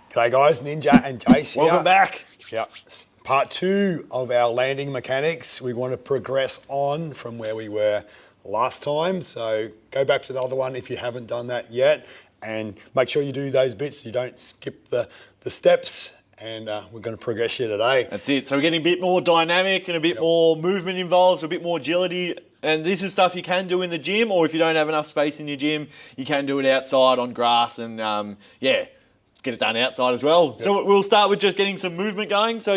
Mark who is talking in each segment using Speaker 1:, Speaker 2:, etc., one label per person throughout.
Speaker 1: G'day guys, Ninja and Jace here.
Speaker 2: Welcome back.
Speaker 1: Yep. Part 2 of our landing mechanics. We want to progress on from where we were last time. So go back to the other one if you haven't done that yet. And make sure you do those bits. You don't skip the steps. And we're going to progress here today.
Speaker 2: That's it. So we're getting a bit more dynamic and a bit more movement involved, so a bit more agility. And this is stuff you can do in the gym, or if you don't have enough space in your gym, you can do it outside on grass and, get it done outside as well. Yep. So we'll start with just getting some movement going. So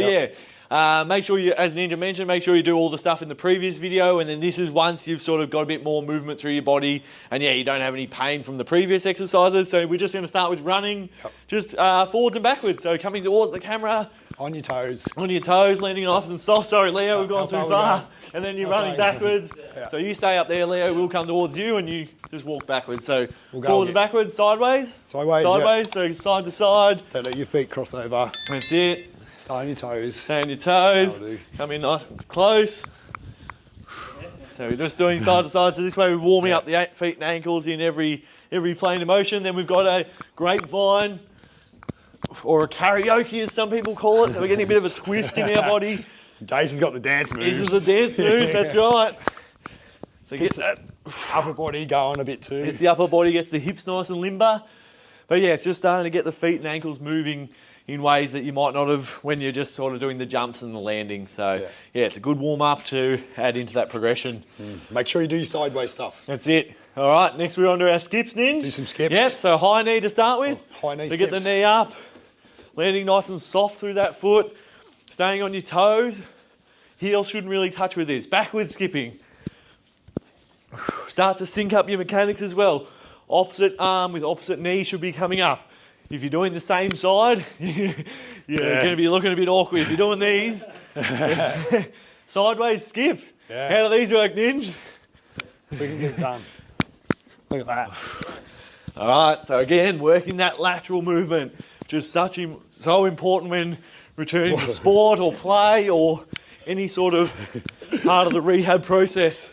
Speaker 2: make sure you, as Ninja mentioned, make sure you do all the stuff in the previous video, and then this is once you've sort of got a bit more movement through your body, and you don't have any pain from the previous exercises. So we're just going to start with running, just forwards and backwards. So coming towards the camera.
Speaker 1: On your toes.
Speaker 2: On your toes, landing nice and soft. Sorry, Leo, we've gone too far. And then you're running backwards. So you stay up there, Leo. We'll come towards you, and you just walk backwards. So forwards and backwards, sideways. Sideways, so side to side.
Speaker 1: Don't let your feet cross over.
Speaker 2: That's it.
Speaker 1: Stay on your toes.
Speaker 2: Stay on your toes. Come in nice and close. So we're just doing side to side. So this way we're warming up the feet and ankles in every plane of motion. Then we've got a grapevine, or a karaoke as some people call it. So we're getting a bit of a twist in our body.
Speaker 1: Jason's got the dance moves.
Speaker 2: This is a dance move, that's right. So get that
Speaker 1: upper body going a bit too.
Speaker 2: It's the upper body, gets the hips nice and limber. But yeah, it's just starting to get the feet and ankles moving in ways that you might not have when you're just sort of doing the jumps and the landing. So yeah, it's a good warm up to add into that progression.
Speaker 1: Make sure you do your sideways stuff.
Speaker 2: That's it. All right, next we're on to our skips, Ninja.
Speaker 1: Do some skips.
Speaker 2: Yep, so high knee to start with.
Speaker 1: High knee
Speaker 2: So
Speaker 1: skips.
Speaker 2: get the knee up, landing nice and soft through that foot, staying on your toes. Heel shouldn't really touch with this. Backwards skipping. Start to sync up your mechanics as well. Opposite arm with opposite knee should be coming up. If you're doing the same side, you're going to be looking a bit awkward. If you're doing these, sideways skip.
Speaker 1: Yeah.
Speaker 2: How do these work, Ninja?
Speaker 1: We can get it done. Look at that.
Speaker 2: All right, so again, working that lateral movement, just so important when returning to sport or play or any sort of part of the rehab process.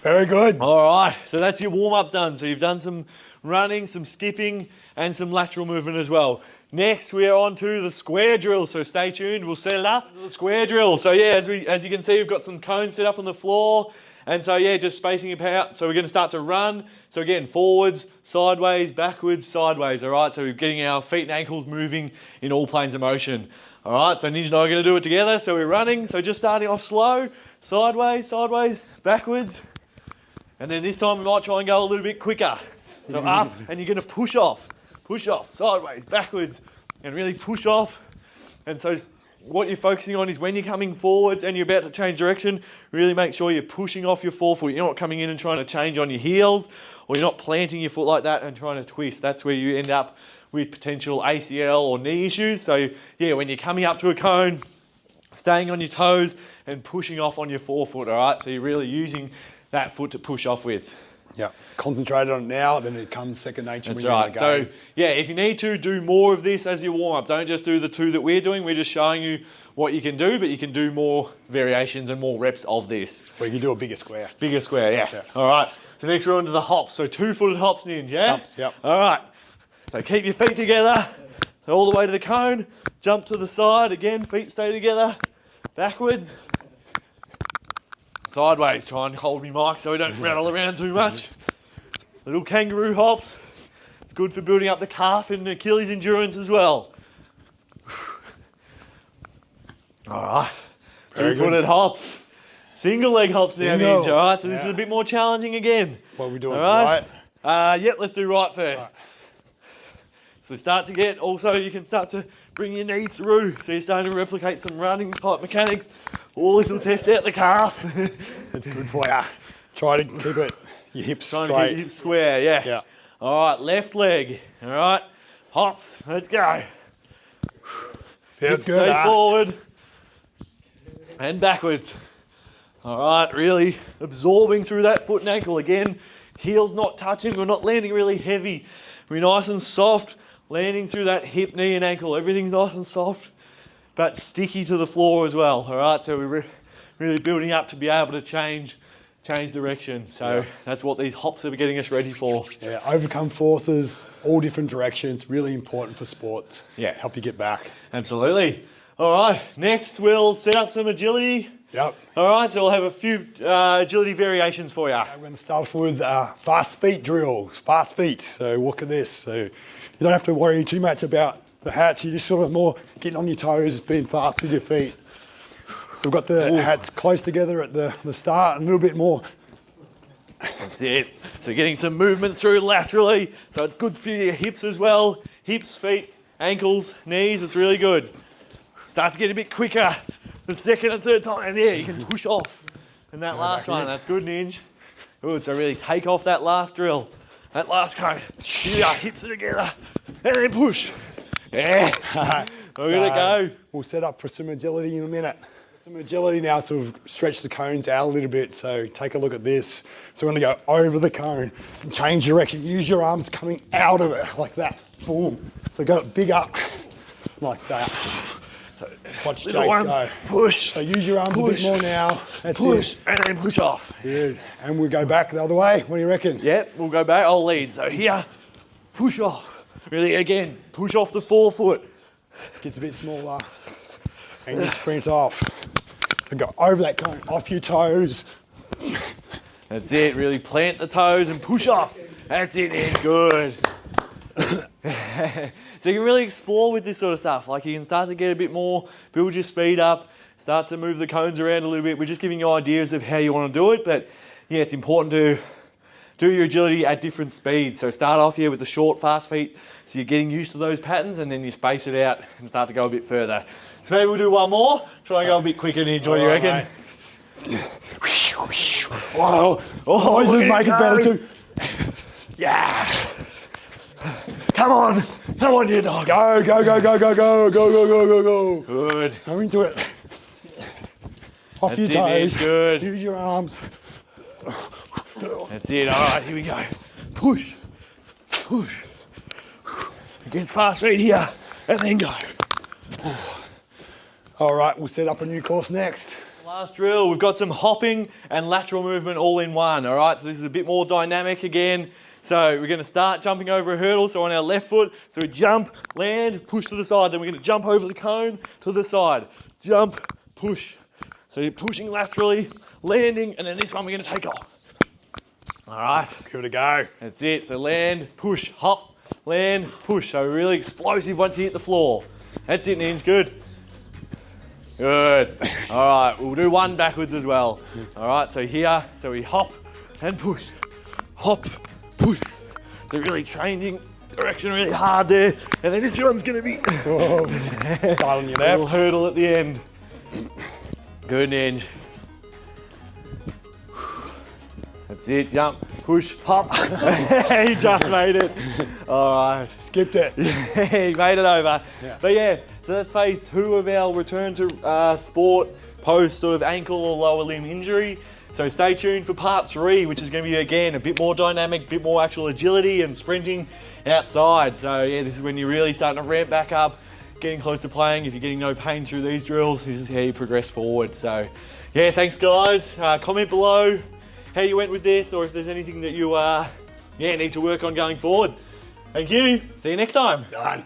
Speaker 1: Very good.
Speaker 2: All right, so that's your warm-up done. So you've done some running, some skipping, and some lateral movement as well. Next, we are on to the square drill, so stay tuned. We'll set it up. The square drill. So yeah, as you can see, we've got some cones set up on the floor. And so yeah, just spacing it out. So we're going to start to run. So again, forwards, sideways, backwards, sideways. All right, so we're getting our feet and ankles moving in all planes of motion. All right, so Ninja and I are going to do it together. So we're running. So just starting off slow, sideways, sideways, backwards. And then this time we might try and go a little bit quicker. So up, and you're going to push off, sideways, backwards, and really push off. And so what you're focusing on is when you're coming forwards and you're about to change direction, really make sure you're pushing off your forefoot. You're not coming in and trying to change on your heels, or you're not planting your foot like that and trying to twist. That's where you end up with potential ACL or knee issues. So yeah, when you're coming up to a cone, staying on your toes and pushing off on your forefoot, all right? So you're really using that foot to push off with.
Speaker 1: Yeah, concentrate on it now, then it comes second nature.
Speaker 2: That's right. So yeah, if you need to, do more of this as your warm-up. Don't just do the 2 that we're doing. We're just showing you what you can do, but you can do more variations and more reps of this.
Speaker 1: Well, you can do a bigger square.
Speaker 2: Bigger square, yeah. All right. So next we're on to the hops. So 2-footed hops, Ninja, yeah?
Speaker 1: Hops, yep.
Speaker 2: All right. So keep your feet together, all the way to the cone, jump to the side, again, feet stay together, backwards, sideways. Try and hold me mic so we don't rattle around too much. Little kangaroo hops. It's good for building up the calf and Achilles endurance as well. All right. 2-footed hops. Single leg hops now, Ninja. All right, so this is a bit more challenging again.
Speaker 1: What are we doing?
Speaker 2: All right. Let's do right first. Right. So start to get, also you can start to bring your knee through. So you're starting to replicate some running type mechanics. Or this will test out the calf.
Speaker 1: It's good for you. Try to keep it, your hips straight.
Speaker 2: Trying to keep your hips square, yeah. All right, left leg. All right, hops, let's go.
Speaker 1: Feels good,
Speaker 2: Stay forward and backwards. All right, really absorbing through that foot and ankle. Again, heels not touching, we're not landing really heavy. We're nice and soft. Landing through that hip, knee and ankle. Everything's nice and soft, but sticky to the floor as well. All right, so we're really building up to be able to change change direction. So that's what these hops are getting us ready for.
Speaker 1: Yeah, overcome forces, all different directions, really important for sports.
Speaker 2: Yeah.
Speaker 1: Help you get back.
Speaker 2: Absolutely. All right, next we'll set up some agility.
Speaker 1: Yep.
Speaker 2: All right, so we'll have a few agility variations for you.
Speaker 1: I'm going to start off with fast feet drill, fast feet. So look at this. So you don't have to worry too much about the hats. You're just sort of more getting on your toes, being fast with your feet. So we've got the hats close together at the start, and a little bit more.
Speaker 2: That's it. So getting some movement through laterally. So it's good for your hips as well. Hips, feet, ankles, knees. It's really good. Start to get a bit quicker the second and third time. And yeah, you can push off. And that last one, that's good, Ninja. Good, so really take off that last drill. That last cone. Yeah, hips are together. And then push. Yeah. Look at it go.
Speaker 1: We'll set up for some agility in a minute. Some agility now, so we've stretched the cones out a little bit. So take a look at this. So we're going to go over the cone and change direction. Use your arms coming out of it like that. Boom. So got it big up like that. Watch Jake go.
Speaker 2: Push.
Speaker 1: So use your arms a bit more now. That's
Speaker 2: push,
Speaker 1: it.
Speaker 2: and then push off.
Speaker 1: Good. And we'll go back the other way. What do you reckon?
Speaker 2: Yep, we'll go back. I'll lead. So here, push off. Really, again, push off the forefoot.
Speaker 1: Gets a bit smaller. And you sprint off. So go over that cone, off your toes.
Speaker 2: That's it. Really plant the toes and push off. That's it, then. Good. So you can really explore with this sort of stuff. Like you can start to get a bit more, build your speed up, start to move the cones around a little bit. We're just giving you ideas of how you want to do it. But yeah, it's important to do your agility at different speeds. So start off here with the short, fast feet. So you're getting used to those patterns, and then you space it out and start to go a bit further. So maybe we'll do one more. Try and go a bit quicker and enjoy, you reckon?
Speaker 1: Whoa. Oh, this is making better too. Yeah. Come on, you dog. Go, go, go, go, go, go, go, go, go, go, go.
Speaker 2: Good.
Speaker 1: Go into it. Off your toes.
Speaker 2: Good.
Speaker 1: Use your arms.
Speaker 2: That's it. All right, here we go. Push, push. Against fast feet here, and then go.
Speaker 1: All right, we'll set up a new course next.
Speaker 2: Last drill, we've got some hopping and lateral movement all in one. All right, so this is a bit more dynamic again. So we're going to start jumping over a hurdle, so on our left foot. So we jump, land, push to the side. Then we're going to jump over the cone to the side. Jump, push. So you're pushing laterally, landing, and then this one we're going to take off. All right.
Speaker 1: Give it a go.
Speaker 2: That's it. So land, push, hop, land, push. So really explosive once you hit the floor. That's it, Ninja. Good. Good. All right, we'll do one backwards as well. All right, so here, so we hop and push. Hop, push. So really changing direction really hard there. And then this one's going to be
Speaker 1: Start on your
Speaker 2: a little
Speaker 1: left.
Speaker 2: hurdle at the end. Good, Ninja. That's it, jump, push, hop. He just made it. All right.
Speaker 1: Skipped it.
Speaker 2: Yeah, he made it over.
Speaker 1: Yeah.
Speaker 2: But yeah, so that's phase 2 of our return to sport post sort of ankle or lower limb injury. So stay tuned for part 3, which is going to be, again, a bit more dynamic, a bit more actual agility and sprinting outside. So yeah, this is when you're really starting to ramp back up, getting close to playing. If you're getting no pain through these drills, this is how you progress forward. So yeah, thanks guys. Comment below how you went with this, or if there's anything that you need to work on going forward. Thank you. See you next time.
Speaker 1: Done.